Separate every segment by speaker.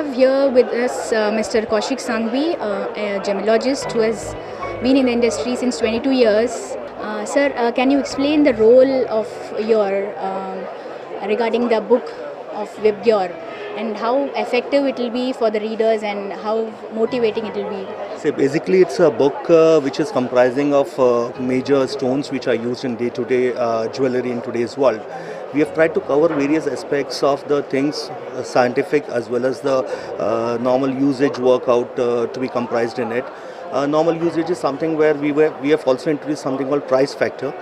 Speaker 1: have here with us Mr. Kaushik Sanghvi, a gemologist who has been in the industry since 22 years. Sir, can you explain the role of your regarding the book of Vibgyor and how effective it will be for the readers and how motivating it will be?
Speaker 2: So basically it's a book which is comprising of major stones which are used in day-to-day jewelry in today's world. We have tried to cover various aspects of the things, scientific as well as the normal usage workout to be comprised in it. Normal usage is something where we have also introduced something called price factor.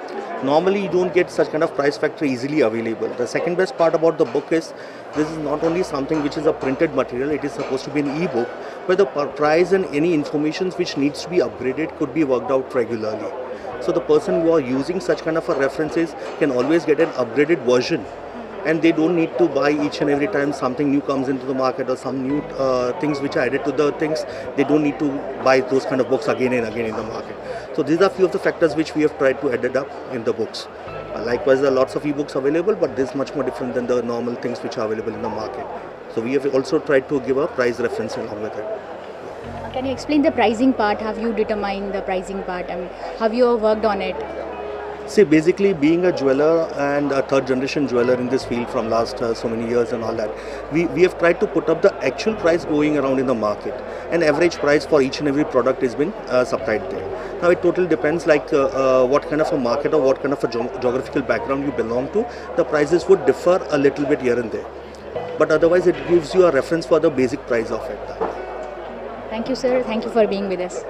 Speaker 2: Normally you don't get such kind of price factor easily available. The second best part about the book is this is not only something which is a printed material, it is supposed to be an e-book where the price and any information which needs to be upgraded could be worked out regularly. So the person who are using such kind of a references can always get an upgraded version, and they don't need to buy each and every time something new comes into the market or some new things which are added to the things. They don't need to buy those kind of books again and again in the market. So these are few of the factors which we have tried to add it up in the books. Likewise, there are lots of ebooks available, but this is much more different than the normal things which are available in the market. So we have also tried to give a price reference along with it.
Speaker 1: Can you explain the pricing part? Have you determined the pricing part? I mean, have you worked on it?
Speaker 2: See, basically being a jeweler and a third generation jeweler in this field from last so many years and all that, we have tried to put up the actual price going around in the market. An average price for each and every product has been supplied there. Now it totally depends like what kind of a market or what kind of a geographical background you belong to. The prices would differ a little bit here and there. But otherwise it gives you a reference for the basic price of it.
Speaker 1: Thank you, sir. Thank you for being with us.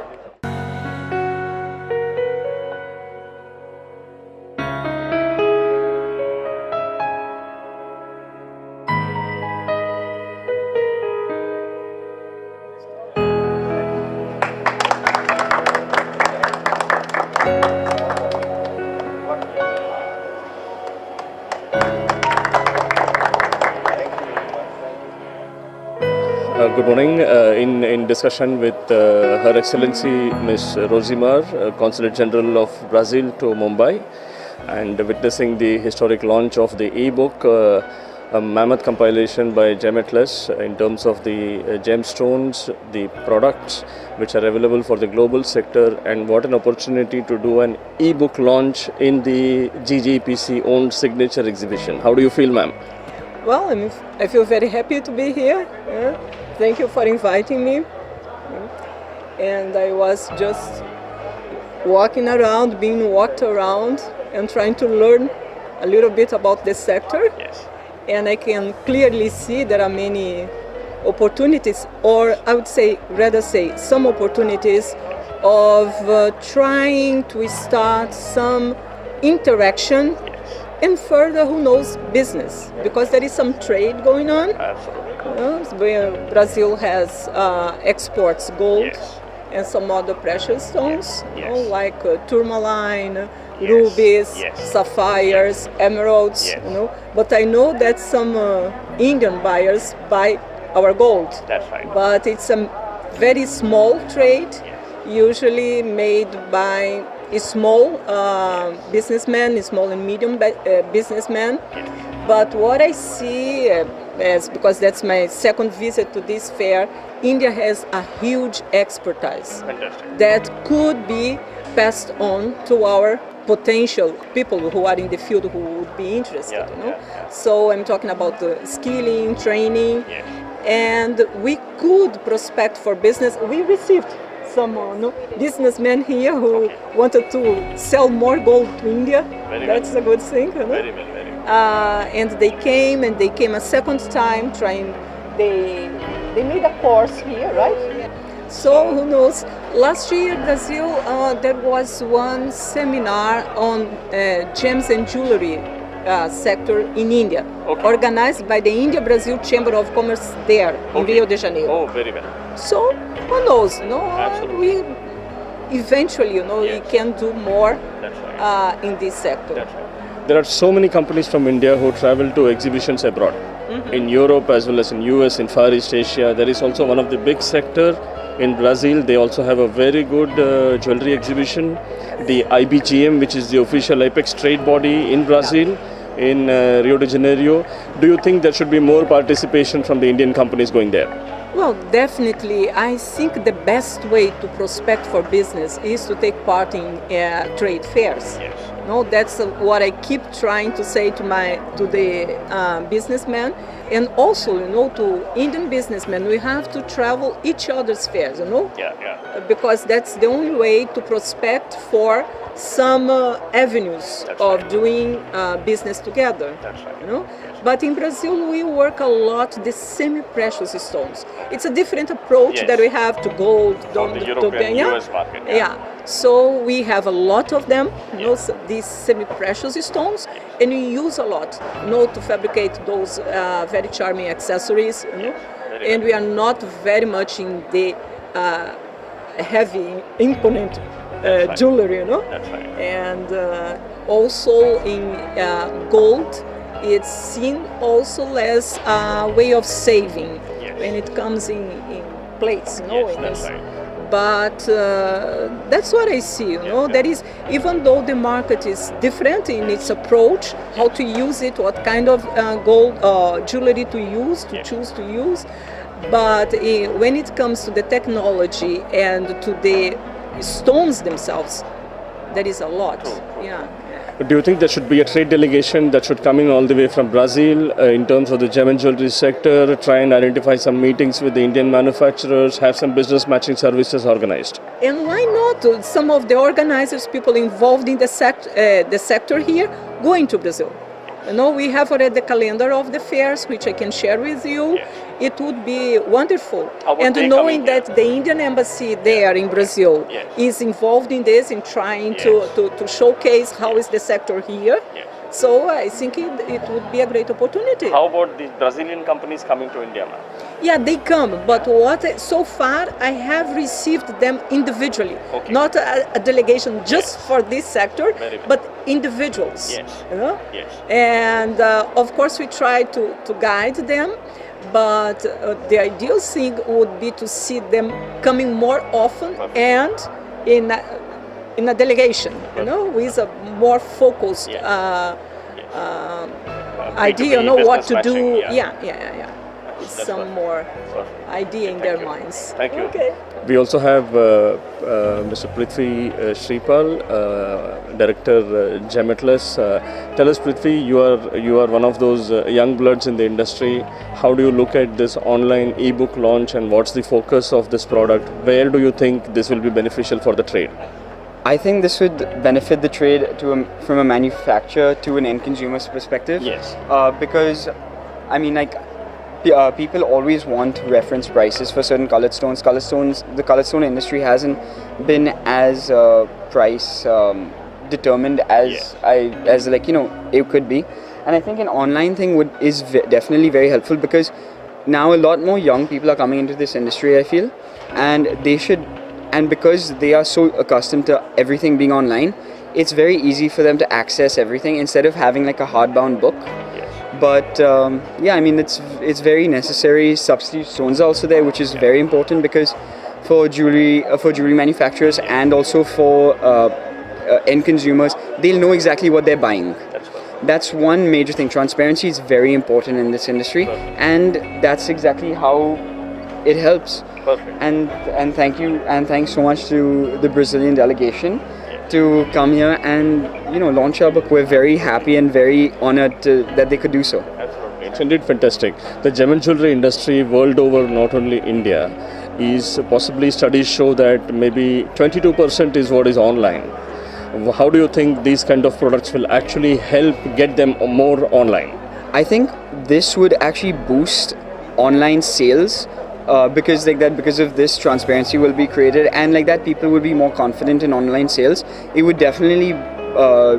Speaker 3: Good morning. In discussion with Her Excellency Ms. Rosimar, Consulate General of Brazil to Mumbai, and witnessing the historic launch of the e-book, a mammoth compilation by GEMATLAS in terms of the gemstones, the products which are available for the global sector, and what an opportunity to do an e-book launch in the GGPC owned signature exhibition. How do you feel, ma'am?
Speaker 4: Well, I feel very happy to be here. Thank you for inviting me. And I was just walking around, being walked around and trying to learn a little bit about the sector.
Speaker 3: Yes.
Speaker 4: And I can clearly see there are many opportunities, or I would rather say some opportunities of trying to start some interaction and further, who knows, business, because there is some trade going on.
Speaker 3: Absolutely.
Speaker 4: Brazil has exports gold,
Speaker 3: Yes.
Speaker 4: and some other precious stones,
Speaker 3: Yes.
Speaker 4: like tourmaline,
Speaker 3: Yes.
Speaker 4: rubies,
Speaker 3: Yes.
Speaker 4: sapphires, emeralds.
Speaker 3: Yes.
Speaker 4: But I know that some Indian buyers buy our gold.
Speaker 3: That's right.
Speaker 4: But it's a very small trade, usually made by small businessmen, small and medium businessmen. But what I see, because that's my second visit to this fair, India has a huge expertise
Speaker 3: Fantastic.
Speaker 4: that could be passed on to our potential people who are in the field who would be interested. So I'm talking about the skilling, training,
Speaker 3: Yes.
Speaker 4: and we could prospect for business. We received some businessmen here who wanted to sell more gold to India. That's a good thing.
Speaker 3: Very well, very well.
Speaker 4: And they came a second time trying. They made a course here, right? So who knows? Last year, Brazil, there was one seminar on gems and jewelry sector in India, organized by the India-Brazil Chamber of Commerce there in Rio de Janeiro.
Speaker 3: Oh, very well.
Speaker 4: So who knows?
Speaker 3: Absolutely.
Speaker 4: We eventually, we can do more
Speaker 3: That's right.
Speaker 4: in this sector.
Speaker 3: That's right. There are so many companies from India who travel to exhibitions abroad, in Europe as well as in US, in Far East Asia. There is also one of the big sector in Brazil. They also have a very good jewelry exhibition. The IBGM, which is the official apex trade body in Brazil, in Rio de Janeiro. Do you think there should be more participation from the Indian companies going there?
Speaker 4: Well, definitely. I think the best way to prospect for business is to take part in trade fairs.
Speaker 3: Yes.
Speaker 4: No, that's what I keep trying to say to the businessmen, and also, to Indian businessmen. We have to travel each other's fairs, because that's the only way to prospect for some avenues of doing business together.
Speaker 3: That's right.
Speaker 4: But in Brazil, we work a lot the semi-precious stones. It's a different approach that we have to gold,
Speaker 3: For the European US market.
Speaker 4: So we have a lot of them, these semi-precious stones, and we use a lot, to fabricate those very charming accessories, and we are not very much in the heavy, imponent jewelry,
Speaker 3: That's right.
Speaker 4: And also in gold, it's seen also as a way of saving when it comes in plates,
Speaker 3: Yes, that's right.
Speaker 4: But that's what I see, That is, even though the market is different in its approach, how to use it, what kind of gold jewelry to use, choose to use, but when it comes to the technology and to the stones themselves, there is a lot.
Speaker 3: Do you think there should be a trade delegation that should come in all the way from Brazil in terms of the gem and jewelry sector, try and identify some meetings with the Indian manufacturers, have some business matching services organized?
Speaker 4: And why not some of the organizers, people involved in the sector here, going to Brazil? We have already the calendar of the fairs, which I can share with you.
Speaker 3: Yes.
Speaker 4: It would be wonderful.
Speaker 3: And
Speaker 4: knowing that the Indian embassy there in Brazil is involved in this, in trying to showcase how is the sector here.
Speaker 3: Yes.
Speaker 4: So I think it would be a great opportunity.
Speaker 3: How about the Brazilian companies coming to India, ma'am?
Speaker 4: Yeah, they come, but so far I have received them individually, not a delegation just for this sector, but individuals.
Speaker 3: Yes. Yes.
Speaker 4: And of course we try to guide them, but the ideal thing would be to see them coming more often and in a delegation, with a more focused idea, what to do.
Speaker 3: That's
Speaker 4: some more idea in their minds.
Speaker 3: Thank you.
Speaker 4: Okay.
Speaker 3: We also have Mr. Prithvi Shripal, Director GEMATLAS. Tell us, Prithvi, you are one of those young bloods in the industry. How do you look at this online ebook launch, and what's the focus of this product? Where do you think this will be beneficial for the trade?
Speaker 5: I think this would benefit the trade from a manufacturer to an end consumer's perspective.
Speaker 3: Yes.
Speaker 5: Because, people always want reference prices for certain colored stones. The colored stone industry hasn't been as price determined as it could be. And I think an online thing is definitely very helpful, because now a lot more young people are coming into this industry, I feel, and because they are so accustomed to everything being online, it's very easy for them to access everything instead of having like a hardbound book. But it's very necessary. Substitute stones are also there, which is very important, because for jewelry manufacturers and also for end consumers, they'll know exactly what they're buying. That's one major thing. Transparency is very important in this industry, and that's exactly how it helps.
Speaker 3: Perfect.
Speaker 5: And thank you, and thanks so much to the Brazilian delegation to come here and launch our book. We're very happy and very honored that they could do so.
Speaker 3: Absolutely, it's indeed fantastic. The gem and jewelry industry world over, not only India, is possibly studies show that maybe 22% is what is online. How do you think these kind of products will actually help get them more online?
Speaker 5: I think this would actually boost online sales. Because of this, transparency will be created, and people will be more confident in online sales. It would definitely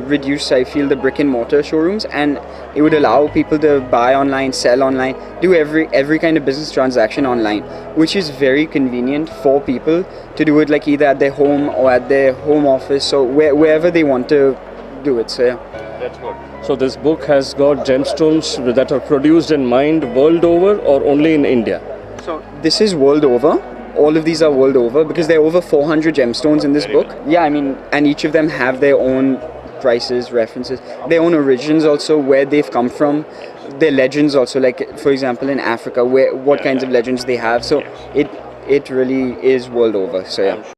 Speaker 5: reduce, I feel, the brick and mortar showrooms, and it would allow people to buy online, sell online, do every kind of business transaction online, which is very convenient for people to do it either at their home or at their home office, or wherever they want to do it. So
Speaker 3: that's good. So this book has got gemstones that are produced and mined world over, or only in India?
Speaker 5: So this is world over. All of these are world over, because there are over 400 gemstones in this book. Yeah, and each of them have their own prices, references, their own origins also, where they've come from, their legends also, like for example in Africa, what kinds of legends they have. So it really is world over. So yeah.